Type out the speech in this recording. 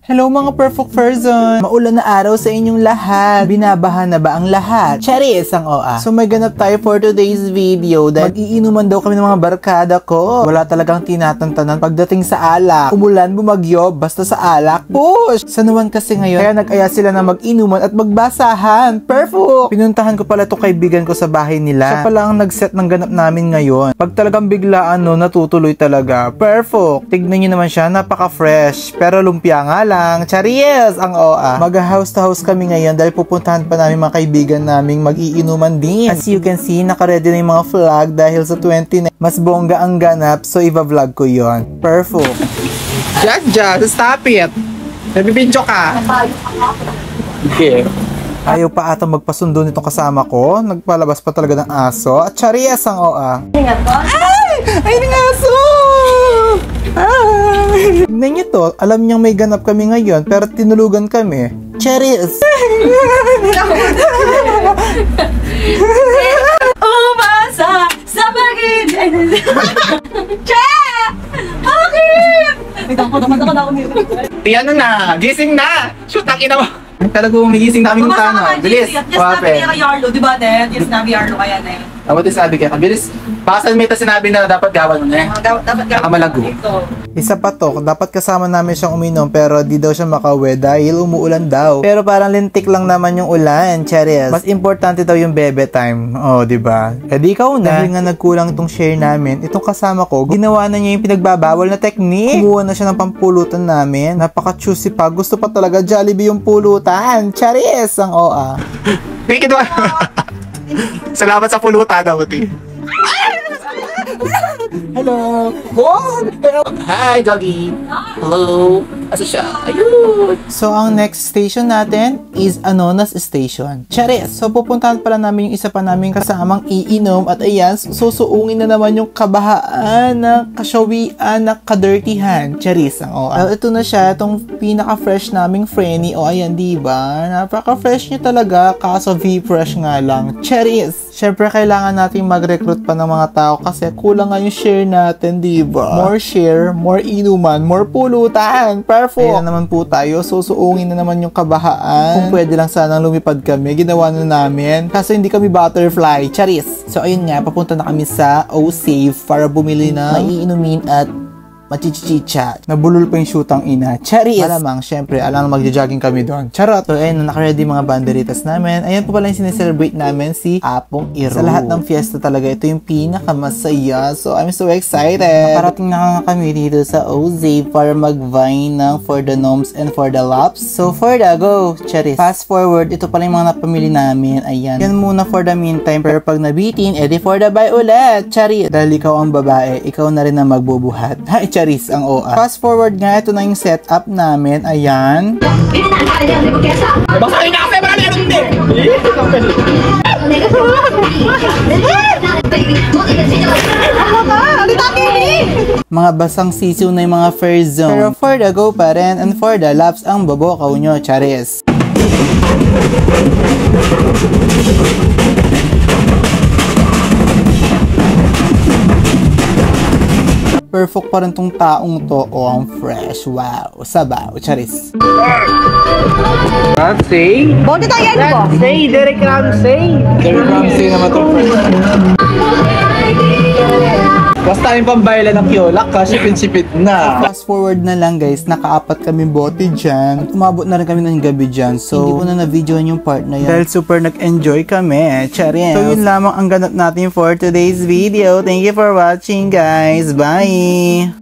Hello mga perfect person! Maulan na araw sa inyong lahat. Binabaha na ba ang lahat? Charis ang OA. So may ganap tayo for today's video dahil mag-iinuman daw kami ng mga barkada ko. Wala talagang tinatantanan pagdating sa alak. Umulan, bumagyo, basta sa alak. Push! Sanuwan kasi ngayon, kaya nag-aya sila na mag-inuman at magbasahan. Perfect! Pinuntahan ko pala itong kaibigan ko sa bahay nila. Siya pala ang nag-set ng ganap namin ngayon. Pag talagang biglaan natutuloy talaga. Perfect! Tignan nyo naman siya, napaka-fresh. Pero lumpia nga lang. Charis ang OA. Mag-house to house kami ngayon dahil pupuntahan pa namin mga kaibigan naming mag-iinuman din. As you can see, naka-ready na yung mga flag dahil sa 29 mas bongga ang ganap, so iba-vlog ko yon. Perfect. Jack, stop it. Nabibidyo ka. Okay. Ayaw pa ata magpasundo nitong kasama ko. Nagpalabas pa talaga ng aso. At Charis ang OA. Ay, ng aso! Tignan niyo to, alam niyang may ganap kami ngayon, pero tinulugan kami. Charis! Umasa sa pag-ibig! Che! Bakit? Yan na, gising na! Shoot, ang ina mo! Talagang umigising namin yung tano. Bilis! Wape! Yes, nabi Yarlo, di ba, Ted? Yes, nabi Yarlo kaya na eh. Dapat yung sabi ka, bilis! Baka may sinabi na dapat gawan mo na eh. Dapat gawan Kamalago. Isa pa to, dapat kasama namin siyang uminom pero di daw siya makauwi dahil umuulan daw. Pero parang lintik lang naman yung ulan, Charis. Mas importante daw yung bebe time. Oh, di ba? Eh di ikaw na. Dahil nga nagkulang itong share namin, itong kasama ko, ginawa na niya yung pinagbabawal na technique. Kumuha na siya ng pampulutan namin. Napaka-choosy pa. Gusto pa talaga Jollibee yung pulutan. Charis ang OA. Thank you, salamat sa pulutan, Dawati. Hello! Hi, doggy! Hello! Asa siya? Ayun! So, ang next station natin is Anonas Station. Charis! So, pupuntahan pala namin yung isa pa namin kasamang iinom at ayan, susuungin na naman yung kabahaan na kasyawian na kadirtihan. Charis ang OA. Well, ito na siya, itong pinaka-fresh naming Frenny. O, ayan, diba? Napaka-fresh niya talaga, kaso V-fresh nga lang. Charis! Siyempre, kailangan natin mag-recruit pa ng mga tao kasi kulang nga yung share natin, diba? More share, more inuman, more pulutan. Perfect! Ayan naman po tayo. Susuungin na naman yung kabahaan. Kung pwede lang sanang lumipad kami, ginawa na namin. Kasi hindi kami butterfly. Charis! So, ayun nga, papunta na kami sa O-Save para bumili ng maiinumin at machichicha. Nabulol pa yung shootang ina. Charis! Malamang, syempre, alam na magja-jogging kami doon. Charot! So, ayun, naka-ready mga banderitas namin. Ayan po pala yung sineselebrate namin, si Apong Iro. Sa lahat ng fiesta talaga, ito yung pinakamasaya. So, I'm so excited! Nakarating na kami dito sa OZ para mag-vine ng For the Gnomes and For the Laps. So, for the go! Charis! Fast forward, ito pala yung mga napamili namin. Ayan. Yan muna for the meantime. Pero pag nabitin, edi for the buy ulit! Charis! Dahil ikaw ang babae, ikaw na rin ang magbubuhat. Hi, Charis ang OA. Fast forward nga, ito na yung setup namin. Ayan. Basahin na kasi para meron din! Mga basang sisiw na yung mga first zone. Pero for the go pa rin and for the laps ang babokaw nyo, Charis. Perfect pa rin tong taong to. Oh, ang fresh. Wow. Sabaw. Charis. Ramsey? Bote tayo yan po. Ramsey! Derek Ramsey! Derek Ramsey naman to. Basta yung pambayla ng Kyolak ka, sipin-sipit na. Fast forward na lang guys, nakaapat kami bote dyan. At umabot na rin kami ng gabi dyan. So, hindi ko na na-videoan yung part na yan. Dahil super nag-enjoy kami. Charis. So, yun lamang ang ganap natin for today's video. Thank you for watching guys. Bye!